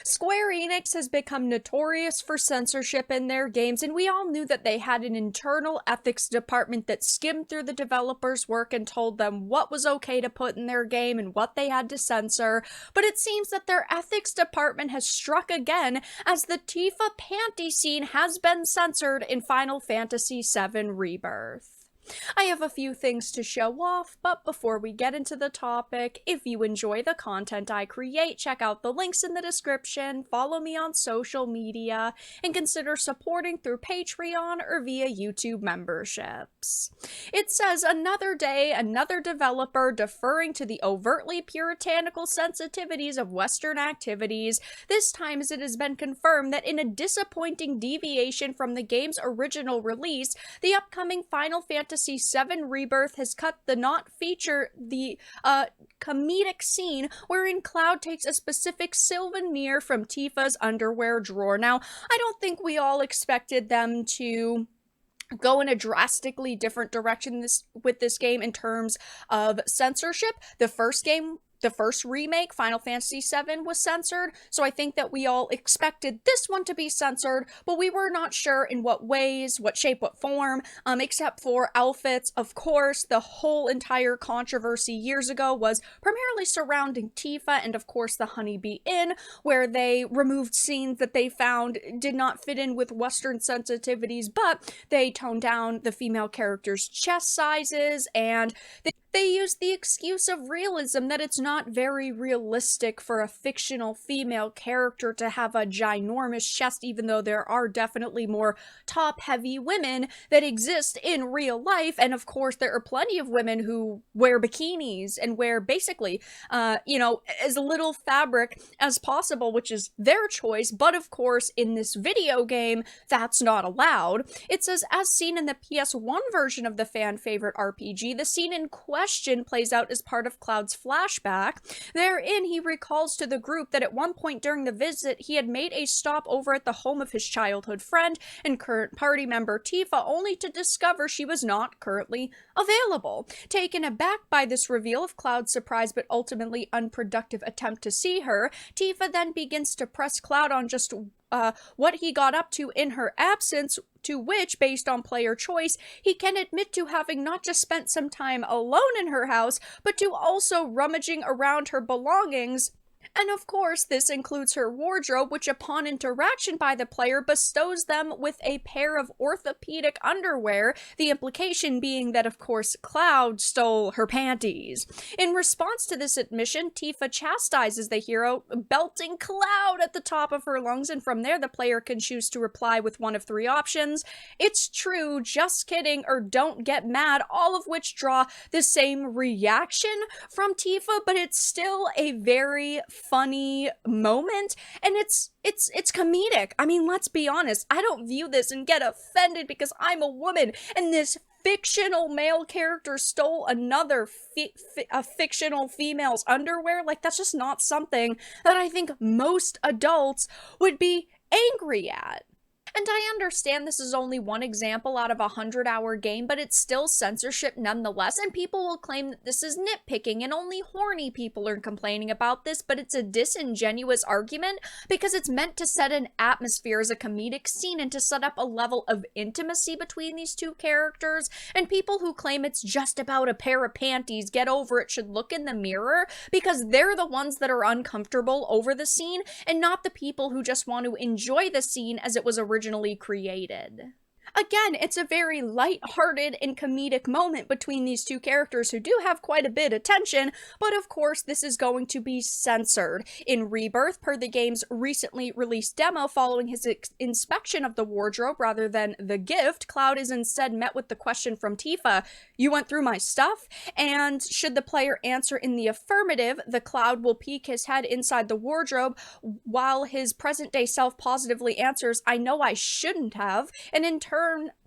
Square Enix has become notorious for censorship in their games, and we all knew that they had an internal ethics department that skimmed through the developers' work and told them what was okay to put in their game and what they had to censor. But it seems that their ethics department has struck again, as the Tifa Panty scene has been censored in Final Fantasy VII Rebirth. I have a few things to show off, but before we get into the topic, if you enjoy the content I create, check out the links in the description, follow me on social media, and consider supporting through Patreon or via YouTube memberships. It says, another day, another developer deferring to the overtly puritanical sensitivities of Western activities, this time as it has been confirmed that in a disappointing deviation from the game's original release, the upcoming Final Fantasy VII Rebirth has cut the not feature the comedic scene wherein Cloud takes a specific souvenir from Tifa's underwear drawer. Now, I don't think we all expected them to go in a drastically different direction with this game in terms of censorship. The first remake, Final Fantasy VII, was censored, so I think that we all expected this one to be censored, but we were not sure in what ways, what shape, what form, except for outfits. Of course, the whole entire controversy years ago was primarily surrounding Tifa and, of course, the Honeybee Inn, where they removed scenes that they found did not fit in with Western sensitivities, but they toned down the female characters' chest sizes, and they used the excuse of realism, that it's not very realistic for a fictional female character to have a ginormous chest, even though there are definitely more top-heavy women that exist in real life. And of course, there are plenty of women who wear bikinis and wear basically, as little fabric as possible, which is their choice. But of course, in this video game, that's not allowed. It says, as seen in the PS1 version of the fan-favorite RPG, the scene in question plays out as part of Cloud's flashback. Therein, he recalls to the group that at one point during the visit, he had made a stop over at the home of his childhood friend and current party member Tifa, only to discover she was not currently available. Taken aback by this reveal of Cloud's surprise but ultimately unproductive attempt to see her, Tifa then begins to press Cloud on just what he got up to in her absence, to which, based on player choice, he can admit to having not just spent some time alone in her house, but to also rummaging around her belongings. And of course, this includes her wardrobe, which upon interaction by the player bestows them with a pair of orthopedic underwear, the implication being that, of course, Cloud stole her panties. In response to this admission, Tifa chastises the hero, belting Cloud at the top of her lungs, and from there the player can choose to reply with one of three options: "It's true," "Just kidding," or "Don't get mad," all of which draw the same reaction from Tifa, but it's still a very funny moment, and it's comedic. I mean, let's be honest, I don't view this and get offended because I'm a woman and this fictional male character stole another a fictional female's underwear. Like, that's just not something that I think most adults would be angry at. And I understand this is only one example out of a 100-hour game, but it's still censorship nonetheless, and people will claim that this is nitpicking and only horny people are complaining about this, but it's a disingenuous argument because it's meant to set an atmosphere as a comedic scene and to set up a level of intimacy between these two characters, and people who claim it's just about a pair of panties, get over it, should look in the mirror, because they're the ones that are uncomfortable over the scene, and not the people who just want to enjoy the scene as it was originally created. Again, it's a very light-hearted and comedic moment between these two characters who do have quite a bit of tension, but of course this is going to be censored. In Rebirth, per the game's recently released demo, following his inspection of the wardrobe rather than the gift, Cloud is instead met with the question from Tifa, "You went through my stuff?" And should the player answer in the affirmative, the Cloud will peek his head inside the wardrobe, while his present-day self positively answers, "I know I shouldn't have," and in turn,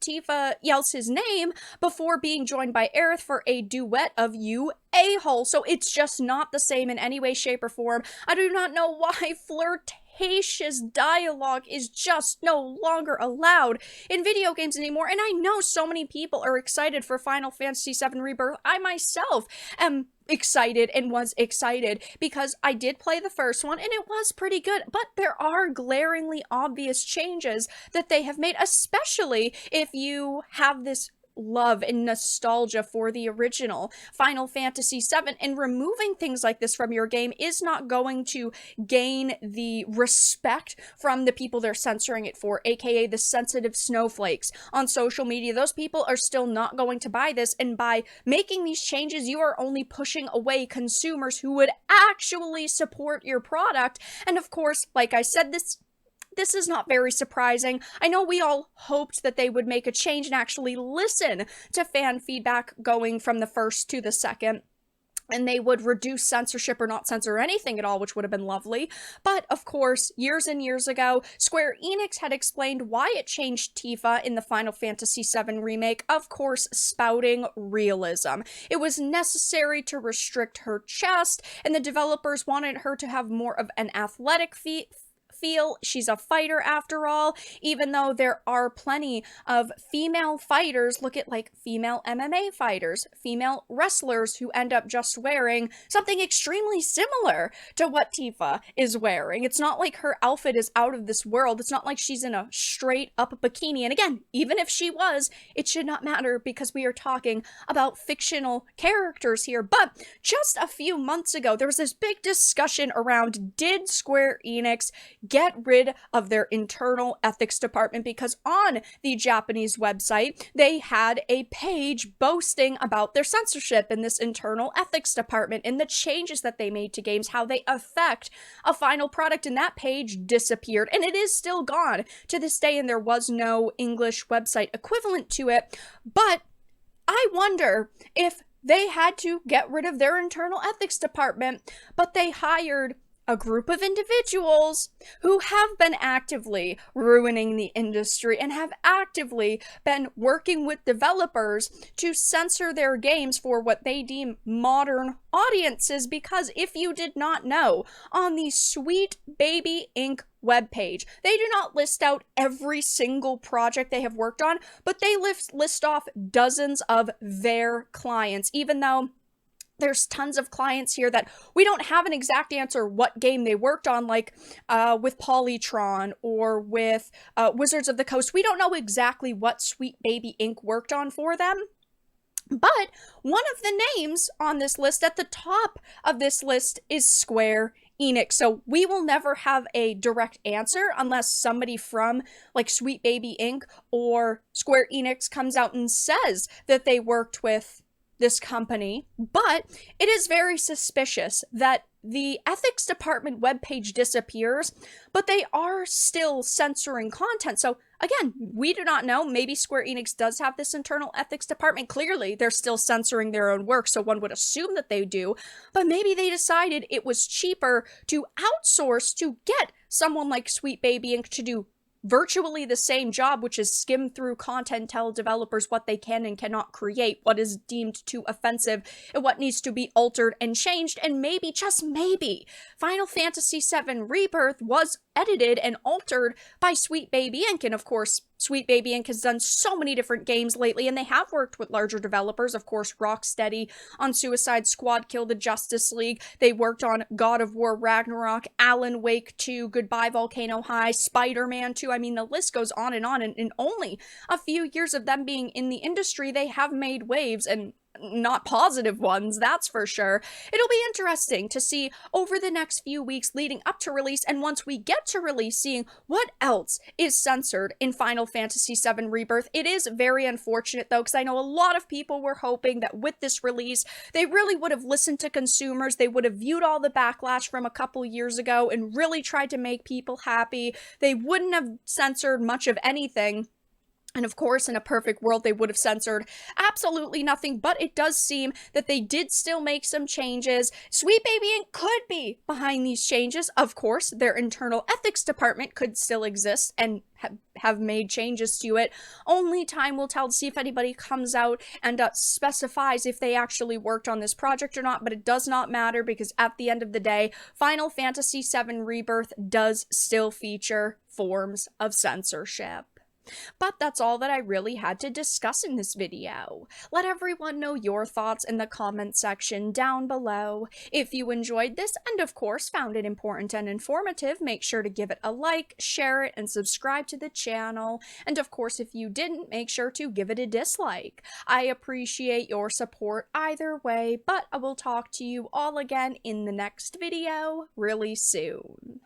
Tifa yells his name before being joined by Aerith for a duet of "You a-hole." So it's just not the same in any way, shape, or form. I do not know why flirtatious dialogue is just no longer allowed in video games anymore, and I know so many people are excited for Final Fantasy VII Rebirth. I myself am excited and was excited because I did play the first one and it was pretty good, but there are glaringly obvious changes that they have made, especially if you have this love and nostalgia for the original Final Fantasy VII, and removing things like this from your game is not going to gain the respect from the people they're censoring it for, aka the sensitive snowflakes on social media. Those people are still not going to buy this, and by making these changes, you are only pushing away consumers who would actually support your product. And of course, like I said, this is not very surprising. I know we all hoped that they would make a change and actually listen to fan feedback going from the first to the second, and they would reduce censorship or not censor anything at all, which would have been lovely. But of course, years and years ago, Square Enix had explained why it changed Tifa in the Final Fantasy VII remake, of course, spouting realism. It was necessary to restrict her chest, and the developers wanted her to have more of an athletic feel. She's a fighter after all, even though there are plenty of female fighters. Look at like female MMA fighters, female wrestlers who end up just wearing something extremely similar to what Tifa is wearing. It's not like her outfit is out of this world. It's not like she's in a straight up bikini. And again, even if she was, it should not matter because we are talking about fictional characters here. But just a few months ago, there was this big discussion around, did Square Enix get rid of their internal ethics department? Because on the Japanese website, they had a page boasting about their censorship in this internal ethics department and the changes that they made to games, how they affect a final product, and that page disappeared, and it is still gone to this day, and there was no English website equivalent to it. But I wonder if they had to get rid of their internal ethics department, but they hired a group of individuals who have been actively ruining the industry and have actively been working with developers to censor their games for what they deem modern audiences. Because if you did not know, on the Sweet Baby Inc. webpage, they do not list out every single project they have worked on, but they list off dozens of their clients, even though there's tons of clients here that we don't have an exact answer what game they worked on, like with Polytron or with Wizards of the Coast. We don't know exactly what Sweet Baby Inc. worked on for them. But one of the names on this list, at the top of this list, is Square Enix. So we will never have a direct answer unless somebody from like Sweet Baby Inc. or Square Enix comes out and says that they worked with this company. But it is very suspicious that the ethics department webpage disappears, but they are still censoring content. So again, we do not know. Maybe Square Enix does have this internal ethics department. Clearly, they're still censoring their own work, so one would assume that they do. But maybe they decided it was cheaper to outsource to get someone like Sweet Baby Inc. to do virtually the same job, which is skim through content, tell developers what they can and cannot create, what is deemed too offensive, and what needs to be altered and changed. And maybe, just maybe, Final Fantasy VII Rebirth was edited and altered by Sweet Baby Inc. And of course, Sweet Baby Inc. has done so many different games lately, and they have worked with larger developers. Of course, Rocksteady on Suicide Squad, Kill the Justice League. They worked on God of War Ragnarok, Alan Wake 2, Goodbye Volcano High, Spider-Man 2. I mean, the list goes on. And in only a few years of them being in the industry, they have made waves, and not positive ones, that's for sure. It'll be interesting to see over the next few weeks leading up to release, and once we get to release, seeing what else is censored in Final Fantasy VII Rebirth. It is very unfortunate though, because I know a lot of people were hoping that with this release, they really would have listened to consumers, they would have viewed all the backlash from a couple years ago and really tried to make people happy. They wouldn't have censored much of anything. And of course, in a perfect world, they would have censored absolutely nothing, but it does seem that they did still make some changes. Sweet Baby Inc. could be behind these changes. Of course, their internal ethics department could still exist and have made changes to it. Only time will tell to see if anybody comes out and specifies if they actually worked on this project or not, but it does not matter because at the end of the day, Final Fantasy VII Rebirth does still feature forms of censorship. But that's all that I really had to discuss in this video. Let everyone know your thoughts in the comment section down below. If you enjoyed this and of course found it important and informative, make sure to give it a like, share it, and subscribe to the channel. And of course, if you didn't, make sure to give it a dislike. I appreciate your support either way, but I will talk to you all again in the next video really soon.